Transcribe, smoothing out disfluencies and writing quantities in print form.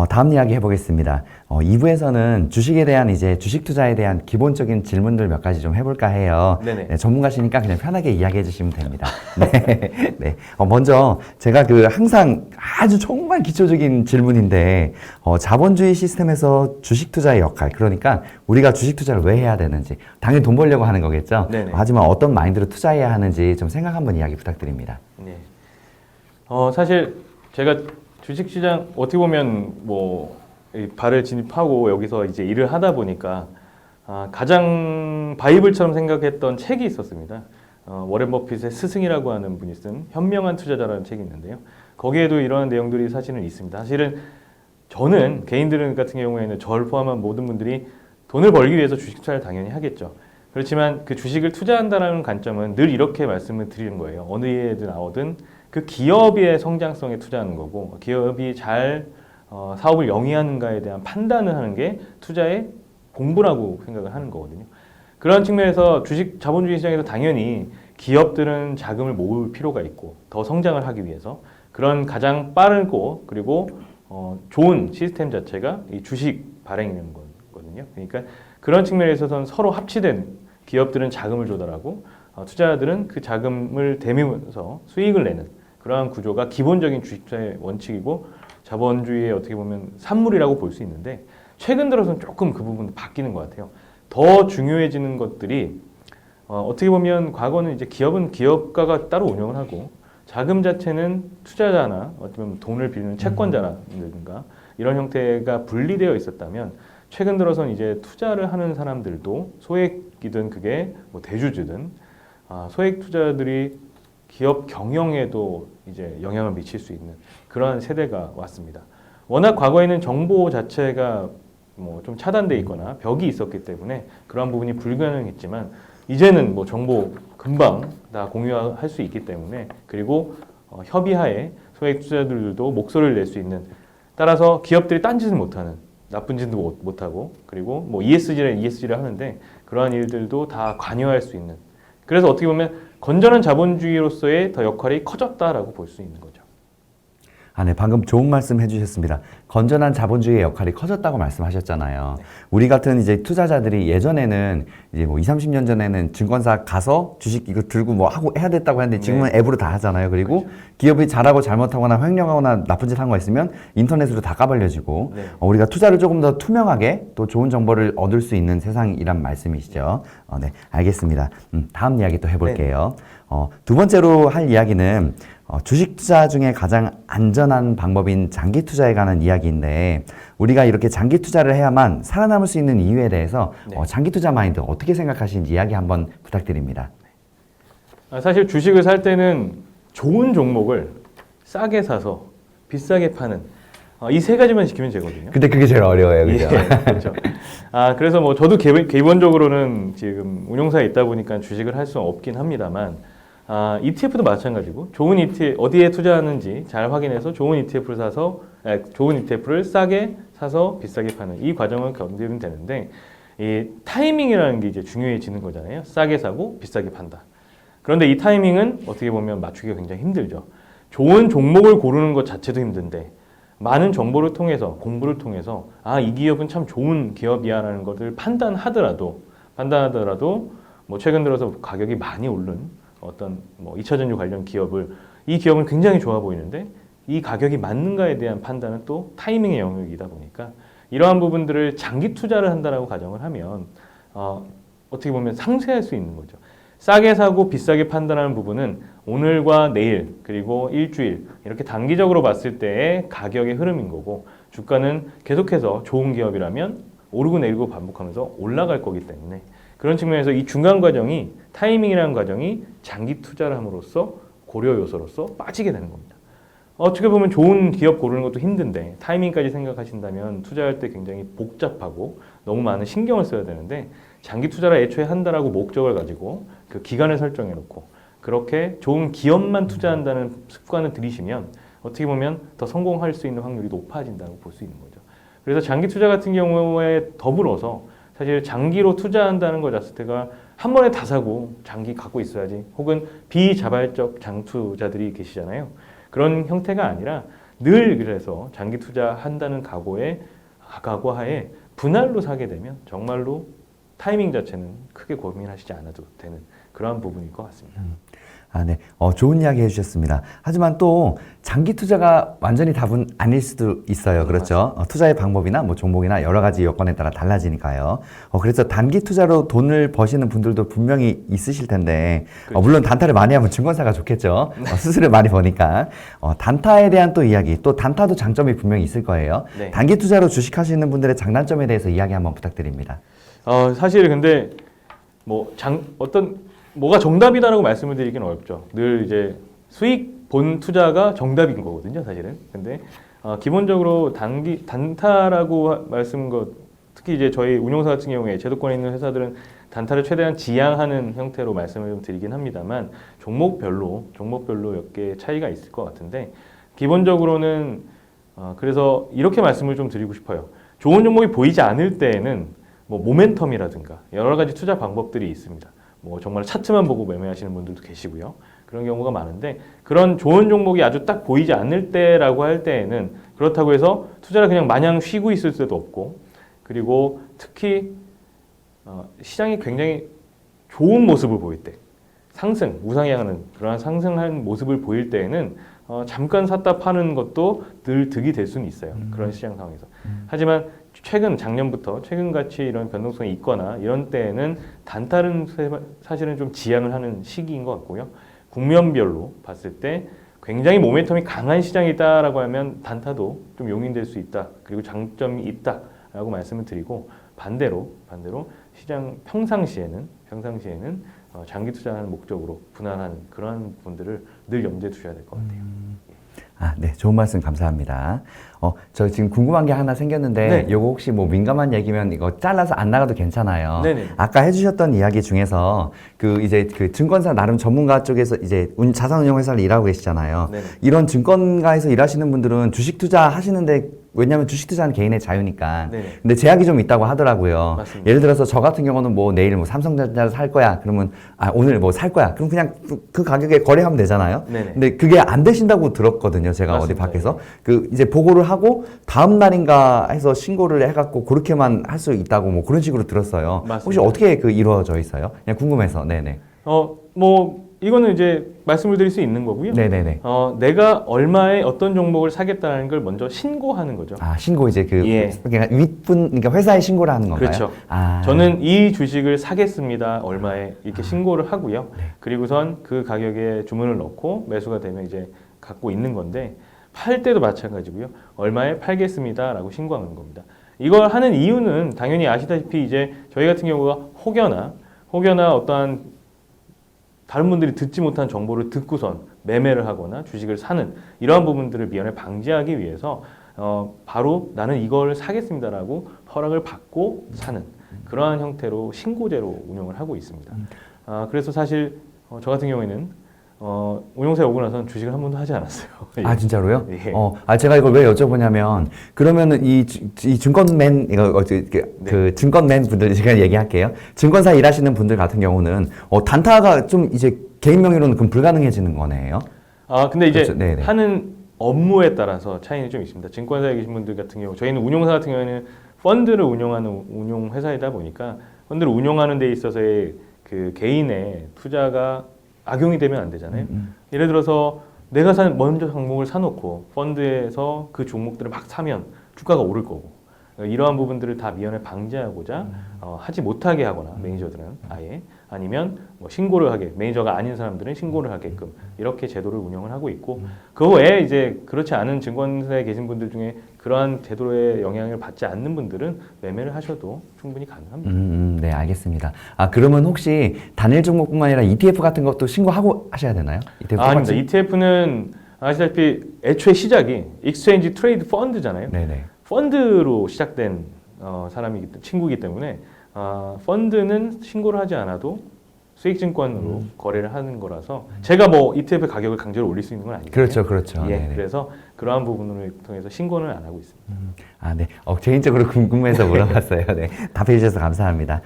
다음 이야기 해보겠습니다. 2부에서는 주식에 대한 주식 투자에 대한 기본적인 질문들 몇 가지 좀 해볼까 해요. 네네. 네, 전문가시니까 그냥 편하게 이야기해 주시면 됩니다. 네. 네. 먼저 제가 항상 아주 정말 기초적인 질문인데, 자본주의 시스템에서 주식 투자의 역할, 그러니까 우리가 주식 투자를 왜 해야 되는지, 당연히 돈 벌려고 하는 거겠죠. 네네. 하지만 어떤 마인드로 투자해야 하는지 좀 생각 한번 이야기 부탁드립니다. 네. 사실 제가 주식시장 어떻게 보면 이 발을 진입하고 여기서 이제 일을 하다 보니까 가장 바이블처럼 생각했던 책이 있었습니다. 워렌 버핏의 스승이라고 하는 분이 쓴 현명한 투자자라는 책이 있는데요. 거기에도 이러한 내용들이 사실은 있습니다. 사실은 저는 개인들 같은 경우에는 저를 포함한 모든 분들이 돈을 벌기 위해서 주식 투자를 당연히 하겠죠. 그렇지만 그 주식을 투자한다는 관점은 늘 이렇게 말씀을 드리는 거예요. 어느 예에도 나오든 그 기업의 성장성에 투자하는 거고, 기업이 잘 사업을 영위하는가에 대한 판단을 하는 게 투자의 공부라고 생각을 하는 거거든요. 그런 측면에서 자본주의 시장에서 당연히 기업들은 자금을 모을 필요가 있고 더 성장을 하기 위해서 그런 가장 빠르고 그리고 좋은 시스템 자체가 이 주식 발행이라는 거거든요. 그러니까 그런 측면에서는 서로 합치된 기업들은 자금을 조달하고 투자자들은 그 자금을 대면서 수익을 내는 그러한 구조가 기본적인 주식 투자의 원칙이고 자본주의의 어떻게 보면 산물이라고 볼 수 있는데, 최근 들어서는 조금 그 부분도 바뀌는 것 같아요. 더 중요해지는 것들이 어떻게 보면 과거는 이제 기업은 기업가가 따로 운영을 하고 자금 자체는 투자자나 어쩌면 돈을 빌리는 채권자라든가 이런 형태가 분리되어 있었다면, 최근 들어서는 이제 투자를 하는 사람들도 소액이든 그게 대주주든 소액 투자자들이 기업 경영에도 이제 영향을 미칠 수 있는 그러한 세대가 왔습니다. 워낙 과거에는 정보 자체가 좀 차단돼 있거나 벽이 있었기 때문에 그러한 부분이 불가능했지만, 이제는 정보 금방 다 공유할 수 있기 때문에, 그리고 협의하에 소액 투자자들도 목소리를 낼 수 있는, 따라서 기업들이 딴짓을 못하는, 나쁜 짓도 못하고, 그리고 ESG를 하는데 그러한 일들도 다 관여할 수 있는, 그래서 어떻게 보면 건전한 자본주의로서의 더 역할이 커졌다라고 볼 수 있는 거죠. 네, 방금 좋은 말씀 해주셨습니다. 건전한 자본주의의 역할이 커졌다고 말씀하셨잖아요. 네. 우리 같은 투자자들이 예전에는 20, 30년 전에는 증권사 가서 주식 이거 들고 하고 해야 됐다고 했는데 지금은 앱으로 다 하잖아요. 그리고 그렇죠. 기업이 잘하고 잘못하거나 횡령하거나 나쁜 짓 한 거 있으면 인터넷으로 다 까발려지고, 네. 우리가 투자를 조금 더 투명하게 또 좋은 정보를 얻을 수 있는 세상이란 말씀이시죠. 네, 알겠습니다. 다음 이야기 또 해볼게요. 두 번째로 할 이야기는 주식 투자 중에 가장 안전한 방법인 장기 투자에 관한 이야기인데, 우리가 이렇게 장기 투자를 해야만 살아남을 수 있는 이유에 대해서 장기 투자 마인드 어떻게 생각하시는지 이야기 한번 부탁드립니다. 사실 주식을 살 때는 좋은 종목을 싸게 사서 비싸게 파는 이 세 가지만 지키면 되거든요. 근데 그게 제일 어려워요, 그죠? 예, 그렇죠. 그래서 저도 기본적으로는 지금 운용사에 있다 보니까 주식을 할 수는 없긴 합니다만, ETF도 마찬가지고 좋은 ETF 어디에 투자하는지 잘 확인해서 좋은 ETF를 싸게 사서 비싸게 파는 이 과정을 견디면 되는데, 이 타이밍이라는 게 이제 중요해지는 거잖아요. 싸게 사고 비싸게 판다. 그런데 이 타이밍은 어떻게 보면 맞추기가 굉장히 힘들죠. 좋은 종목을 고르는 것 자체도 힘든데, 많은 정보를 통해서 공부를 통해서 이 기업은 참 좋은 기업이야라는 것을 판단하더라도 최근 들어서 가격이 많이 오른 어떤 2차 전지 관련 이 기업은 굉장히 좋아 보이는데 이 가격이 맞는가에 대한 판단은 또 타이밍의 영역이다 보니까, 이러한 부분들을 장기 투자를 한다라고 가정을 하면 어떻게 보면 상쇄할 수 있는 거죠. 싸게 사고 비싸게 판단하는 부분은 오늘과 내일 그리고 일주일 이렇게 단기적으로 봤을 때의 가격의 흐름인 거고, 주가는 계속해서 좋은 기업이라면 오르고 내리고 반복하면서 올라갈 거기 때문에, 그런 측면에서 이 중간 과정이 타이밍이라는 과정이 장기 투자를 함으로써 고려 요소로서 빠지게 되는 겁니다. 어떻게 보면 좋은 기업 고르는 것도 힘든데 타이밍까지 생각하신다면 투자할 때 굉장히 복잡하고 너무 많은 신경을 써야 되는데, 장기 투자를 애초에 한다라고 목적을 가지고 그 기간을 설정해 놓고 그렇게 좋은 기업만 투자한다는 습관을 들이시면 어떻게 보면 더 성공할 수 있는 확률이 높아진다고 볼 수 있는 거죠. 그래서 장기 투자 같은 경우에 더불어서 사실 장기로 투자한다는 것 자체가 한 번에 다 사고 장기 갖고 있어야지, 혹은 비자발적 장투자들이 계시잖아요. 그런 형태가 아니라 늘 그래서 장기 투자한다는 각오하에 분할로 사게 되면 정말로 타이밍 자체는 크게 고민하시지 않아도 되는 그러한 부분일 것 같습니다. 아, 네. 좋은 이야기 해주셨습니다. 하지만 또 장기 투자가 완전히 답은 아닐 수도 있어요. 그렇죠? 투자의 방법이나 뭐 종목이나 여러 가지 여건에 따라 달라지니까요. 그래서 단기 투자로 돈을 버시는 분들도 분명히 있으실 텐데, 그렇죠. 물론 단타를 많이 하면 증권사가 좋겠죠. 수수료 많이 버니까. 단타에 대한 또 이야기, 또 단타도 장점이 분명히 있을 거예요. 네. 단기 투자로 주식하시는 분들의 장단점에 대해서 이야기 한번 부탁드립니다. 사실 근데 뭐가 정답이다라고 말씀을 드리기는 어렵죠. 늘 이제 수익 본 투자가 정답인 거거든요, 사실은. 근데 기본적으로 단타라고 말씀한 것, 특히 이제 저희 운용사 같은 경우에 제도권에 있는 회사들은 단타를 최대한 지양하는 형태로 말씀을 좀 드리긴 합니다만 종목별로 몇 개 차이가 있을 것 같은데 기본적으로는 그래서 이렇게 말씀을 좀 드리고 싶어요. 좋은 종목이 보이지 않을 때에는 뭐 모멘텀이라든가 여러 가지 투자 방법들이 있습니다. 뭐 정말 차트만 보고 매매하시는 분들도 계시고요. 그런 경우가 많은데 그런 좋은 종목이 아주 딱 보이지 않을 때라고 할 때에는 그렇다고 해서 투자를 그냥 마냥 쉬고 있을 수도 없고 그리고 특히 시장이 굉장히 좋은 모습을 보일 때 우상향하는 그러한 상승하는 모습을 보일 때에는 잠깐 샀다 파는 것도 늘 득이 될 수는 있어요. 그런 시장 상황에서. 하지만 작년부터 최근같이 이런 변동성이 있거나 이런 때에는 단타는 사실은 좀 지양을 하는 시기인 것 같고요. 국면별로 봤을 때 굉장히 모멘텀이 강한 시장이다라고 하면 단타도 좀 용인될 수 있다. 그리고 장점이 있다라고 말씀을 드리고 반대로 시장 평상시에는 장기 투자하는 목적으로 분할하는 그러한 부분들을 늘 염두에 두셔야 될 것 같아요. 네. 좋은 말씀 감사합니다. 저 지금 궁금한 게 하나 생겼는데, 네. 요거 혹시 뭐 민감한 얘기면 이거 잘라서 안 나가도 괜찮아요. 네네. 아까 해주셨던 이야기 중에서 이제 증권사 나름 전문가 쪽에서 이제 자산운용회사를 일하고 계시잖아요. 네네. 이런 증권가에서 일하시는 분들은 주식 투자 하시는데, 왜냐하면 주식 투자는 개인의 자유니까. 네네. 근데 제약이 좀 있다고 하더라고요. 맞습니다. 예를 들어서 저 같은 경우는 뭐 내일 뭐 삼성전자를 살 거야. 그러면 오늘 뭐 살 거야. 그럼 그냥 그 가격에 거래하면 되잖아요. 네네. 근데 그게 안 되신다고 들었거든요. 제가 맞습니다. 어디 밖에서. 이제 보고를 하고 다음 날인가 해서 신고를 해갖고 그렇게만 할 수 있다고 뭐 그런 식으로 들었어요. 맞습니다. 혹시 어떻게 이루어져 있어요? 그냥 궁금해서. 네네. 이거는 이제 말씀을 드릴 수 있는 거고요. 네네네. 내가 얼마에 어떤 종목을 사겠다는 걸 먼저 신고하는 거죠. 신고 이제 예. 그러니까 그러니까 회사에 신고를 하는 건가요? 그렇죠. 아. 저는 이 주식을 사겠습니다. 얼마에 이렇게 신고를 하고요. 네. 그리고선 그 가격에 주문을 넣고 매수가 되면 이제 갖고 있는 건데 팔 때도 마찬가지고요. 얼마에 팔겠습니다라고 신고하는 겁니다. 이걸 하는 이유는 당연히 아시다시피 이제 저희 같은 경우가 혹여나 어떠한 다른 분들이 듣지 못한 정보를 듣고선 매매를 하거나 주식을 사는 이러한 부분들을 미연에 방지하기 위해서 바로 나는 이걸 사겠습니다라고 허락을 받고 사는 그러한 형태로 신고제로 운영을 하고 있습니다. 그래서 사실 저 같은 경우에는 운용사에 오고 나서는 주식을 한 번도 하지 않았어요. 진짜로요? 예. 제가 이걸 왜 여쭤보냐면, 그러면은 이 증권맨, 그 증권맨 분들 제가 얘기할게요. 증권사 일하시는 분들 같은 경우는, 단타가 좀 이제 개인 명의로는 그럼 불가능해지는 거네요? 근데 이제 그렇죠. 네네. 하는 업무에 따라서 차이는 좀 있습니다. 증권사에 계신 분들 같은 경우, 저희는 운용사 같은 경우에는 펀드를 운영하는 운용회사이다 보니까 펀드를 운영하는 데 있어서의 그 개인의 투자가 악용이 되면 안 되잖아요. 예를 들어서 내가 먼저 종목을 사놓고 펀드에서 그 종목들을 막 사면 주가가 오를 거고 이러한 부분들을 다 미연에 방지하고자 하지 못하게 하거나 매니저들은 아예 아니면 뭐 신고를 하게 매니저가 아닌 사람들은 신고를 하게끔 이렇게 제도를 운영을 하고 있고 그 외에 이제 그렇지 않은 증권사에 계신 분들 중에 그러한 제도의 영향을 받지 않는 분들은 매매를 하셔도 충분히 가능합니다. 네, 알겠습니다. 그러면 혹시 단일 종목뿐만 아니라 ETF 같은 것도 신고하고 하셔야 되나요? ETF 아닙니다. ETF는 아시다시피 애초에 시작이 익스체인지 트레이드 펀드잖아요. 네네. 펀드로 시작된 친구이기 때문에 펀드는 신고를 하지 않아도 수익증권으로 거래를 하는 거라서 제가 뭐 ETF 가격을 강제로 올릴 수 있는 건 아니거든요. 그렇죠. 예, 네네. 그래서 그러한 부분을 통해서 신고는 안 하고 있습니다. 네. 개인적으로 궁금해서 물어봤어요. 네. 답해 주셔서 감사합니다.